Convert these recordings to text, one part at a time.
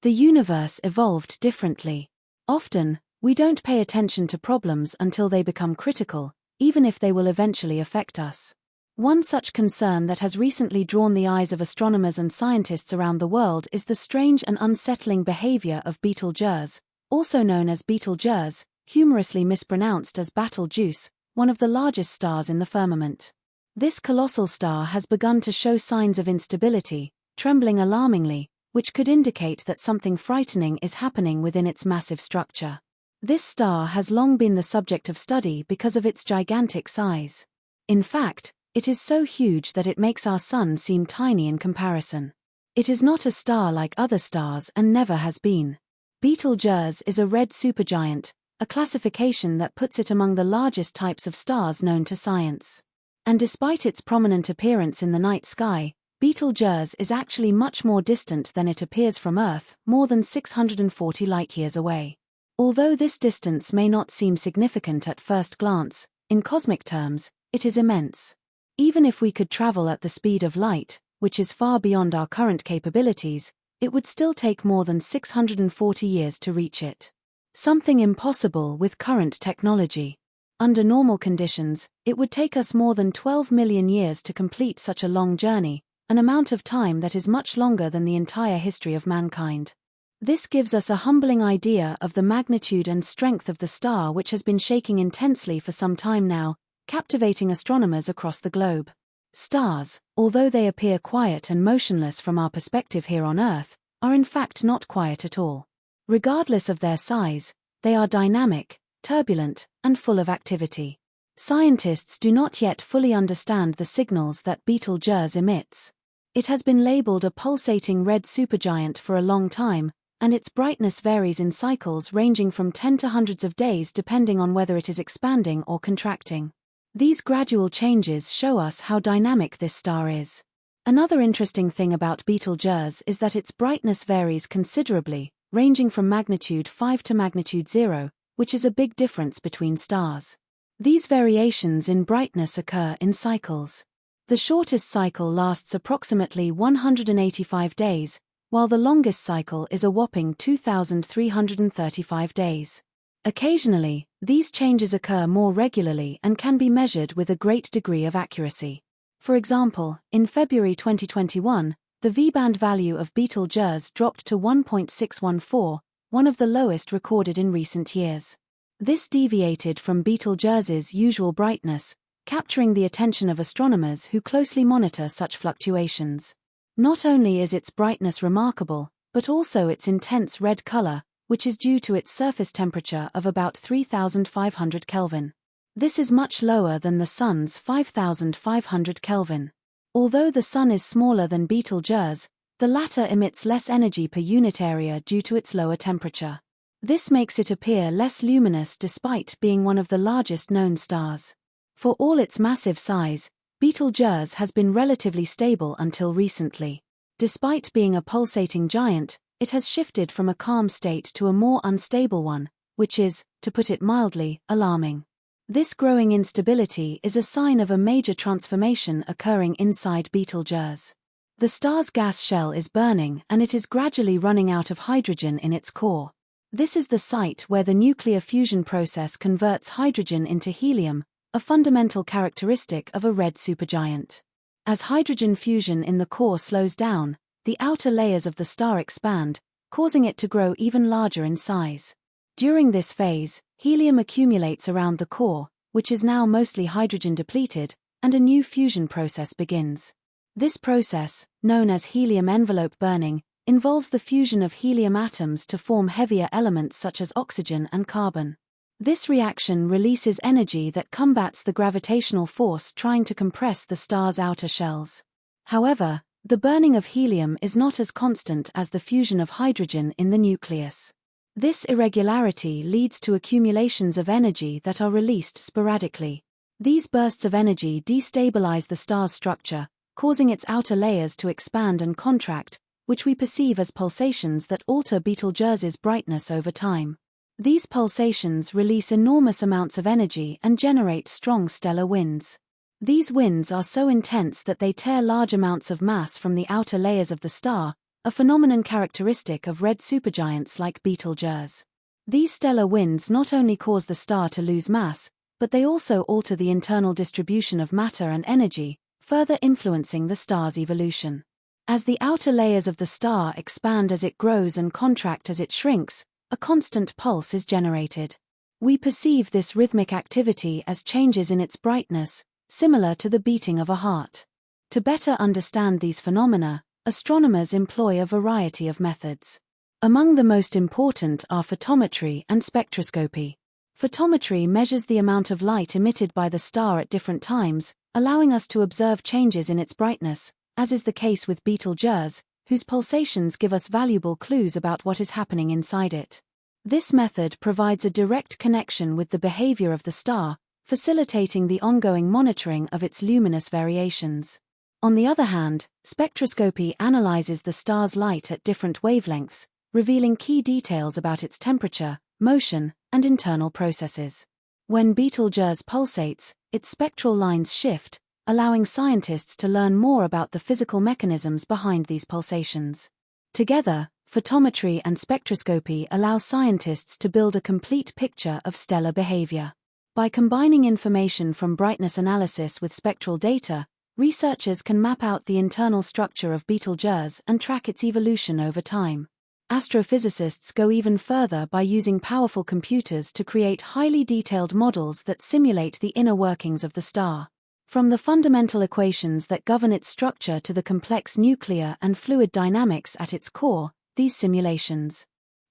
The universe evolved differently. Often, we don't pay attention to problems until they become critical, even if they will eventually affect us. One such concern that has recently drawn the eyes of astronomers and scientists around the world is the strange and unsettling behavior of Betelgeuse, also known as Betelgeuse, humorously mispronounced as Betelgeuse, one of the largest stars in the firmament. This colossal star has begun to show signs of instability, trembling alarmingly, which could indicate that something frightening is happening within its massive structure. This star has long been the subject of study because of its gigantic size. In fact, it is so huge that it makes our Sun seem tiny in comparison. It is not a star like other stars and never has been. Betelgeuse is a red supergiant, a classification that puts it among the largest types of stars known to science. And despite its prominent appearance in the night sky, Betelgeuse is actually much more distant than it appears from Earth, more than 640 light-years away. Although this distance may not seem significant at first glance, in cosmic terms, it is immense. Even if we could travel at the speed of light, which is far beyond our current capabilities, it would still take more than 640 years to reach it. Something impossible with current technology. Under normal conditions, it would take us more than 12 million years to complete such a long journey, an amount of time that is much longer than the entire history of mankind. This gives us a humbling idea of the magnitude and strength of the star, which has been shaking intensely for some time now, captivating astronomers across the globe. Stars, although they appear quiet and motionless from our perspective here on Earth, are in fact not quiet at all. Regardless of their size, they are dynamic, turbulent, and full of activity. Scientists do not yet fully understand the signals that Betelgeuse emits. It has been labeled a pulsating red supergiant for a long time, and its brightness varies in cycles ranging from 10 to hundreds of days depending on whether it is expanding or contracting. These gradual changes show us how dynamic this star is. Another interesting thing about Betelgeuse is that its brightness varies considerably, ranging from magnitude 5 to magnitude 0, which is a big difference between stars. These variations in brightness occur in cycles. The shortest cycle lasts approximately 185 days, while the longest cycle is a whopping 2,335 days. Occasionally, these changes occur more regularly and can be measured with a great degree of accuracy. For example, in February 2021, the V-band value of Betelgeuse dropped to 1.614, one of the lowest recorded in recent years. This deviated from Betelgeuse's usual brightness, capturing the attention of astronomers who closely monitor such fluctuations. Not only is its brightness remarkable, but also its intense red color, which is due to its surface temperature of about 3,500 Kelvin. This is much lower than the Sun's 5,500 Kelvin. Although the Sun is smaller than Betelgeuse, the latter emits less energy per unit area due to its lower temperature. This makes it appear less luminous despite being one of the largest known stars. For all its massive size, Betelgeuse has been relatively stable until recently. Despite being a pulsating giant, it has shifted from a calm state to a more unstable one, which is, to put it mildly, alarming. This growing instability is a sign of a major transformation occurring inside Betelgeuse. The star's gas shell is burning and it is gradually running out of hydrogen in its core. This is the site where the nuclear fusion process converts hydrogen into helium, a fundamental characteristic of a red supergiant. As hydrogen fusion in the core slows down, the outer layers of the star expand, causing it to grow even larger in size. During this phase, helium accumulates around the core, which is now mostly hydrogen depleted, and a new fusion process begins. This process, known as helium envelope burning, involves the fusion of helium atoms to form heavier elements such as oxygen and carbon. This reaction releases energy that combats the gravitational force trying to compress the star's outer shells. However, the burning of helium is not as constant as the fusion of hydrogen in the nucleus. This irregularity leads to accumulations of energy that are released sporadically. These bursts of energy destabilize the star's structure, causing its outer layers to expand and contract, which we perceive as pulsations that alter Betelgeuse's brightness over time. These pulsations release enormous amounts of energy and generate strong stellar winds. These winds are so intense that they tear large amounts of mass from the outer layers of the star, a phenomenon characteristic of red supergiants like Betelgeuse. These stellar winds not only cause the star to lose mass, but they also alter the internal distribution of matter and energy, further influencing the star's evolution. As the outer layers of the star expand as it grows and contract as it shrinks, a constant pulse is generated. We perceive this rhythmic activity as changes in its brightness, similar to the beating of a heart. To better understand these phenomena, astronomers employ a variety of methods. Among the most important are photometry and spectroscopy. Photometry measures the amount of light emitted by the star at different times, allowing us to observe changes in its brightness, as is the case with Betelgeuse, whose pulsations give us valuable clues about what is happening inside it. This method provides a direct connection with the behavior of the star, facilitating the ongoing monitoring of its luminous variations. On the other hand, spectroscopy analyzes the star's light at different wavelengths, revealing key details about its temperature, motion, and internal processes. When Betelgeuse pulsates, its spectral lines shift, allowing scientists to learn more about the physical mechanisms behind these pulsations. Together, photometry and spectroscopy allow scientists to build a complete picture of stellar behavior. By combining information from brightness analysis with spectral data, researchers can map out the internal structure of Betelgeuse and track its evolution over time. Astrophysicists go even further by using powerful computers to create highly detailed models that simulate the inner workings of the star. From the fundamental equations that govern its structure to the complex nuclear and fluid dynamics at its core, these simulations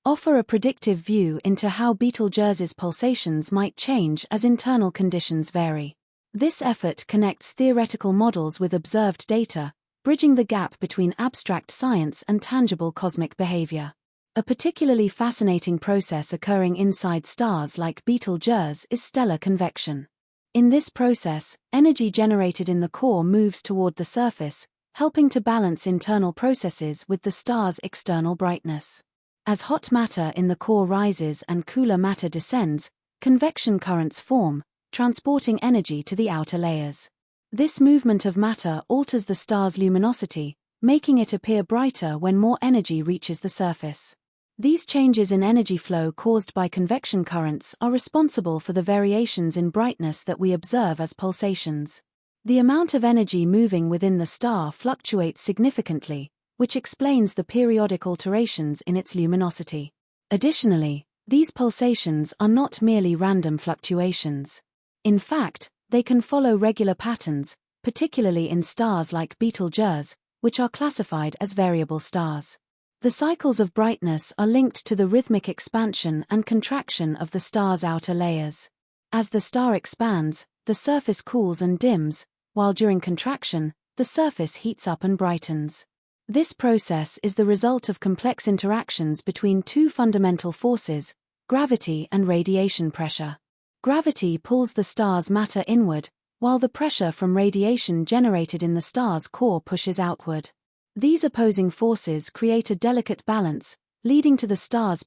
offer a predictive view into how Betelgeuse's pulsations might change as internal conditions vary. This effort connects theoretical models with observed data, bridging the gap between abstract science and tangible cosmic behavior. A particularly fascinating process occurring inside stars like Betelgeuse is stellar convection. In this process, energy generated in the core moves toward the surface, helping to balance internal processes with the star's external brightness. As hot matter in the core rises and cooler matter descends, convection currents form, transporting energy to the outer layers. This movement of matter alters the star's luminosity, making it appear brighter when more energy reaches the surface. These changes in energy flow caused by convection currents are responsible for the variations in brightness that we observe as pulsations. The amount of energy moving within the star fluctuates significantly, which explains the periodic alterations in its luminosity. Additionally, these pulsations are not merely random fluctuations. In fact, they can follow regular patterns, particularly in stars like Betelgeuse, which are classified as variable stars. The cycles of brightness are linked to the rhythmic expansion and contraction of the star's outer layers. As the star expands, the surface cools and dims, while during contraction, the surface heats up and brightens. This process is the result of complex interactions between two fundamental forces, gravity and radiation pressure. Gravity pulls the star's matter inward, while the pressure from radiation generated in the star's core pushes outward. These opposing forces create a delicate balance, leading to the star's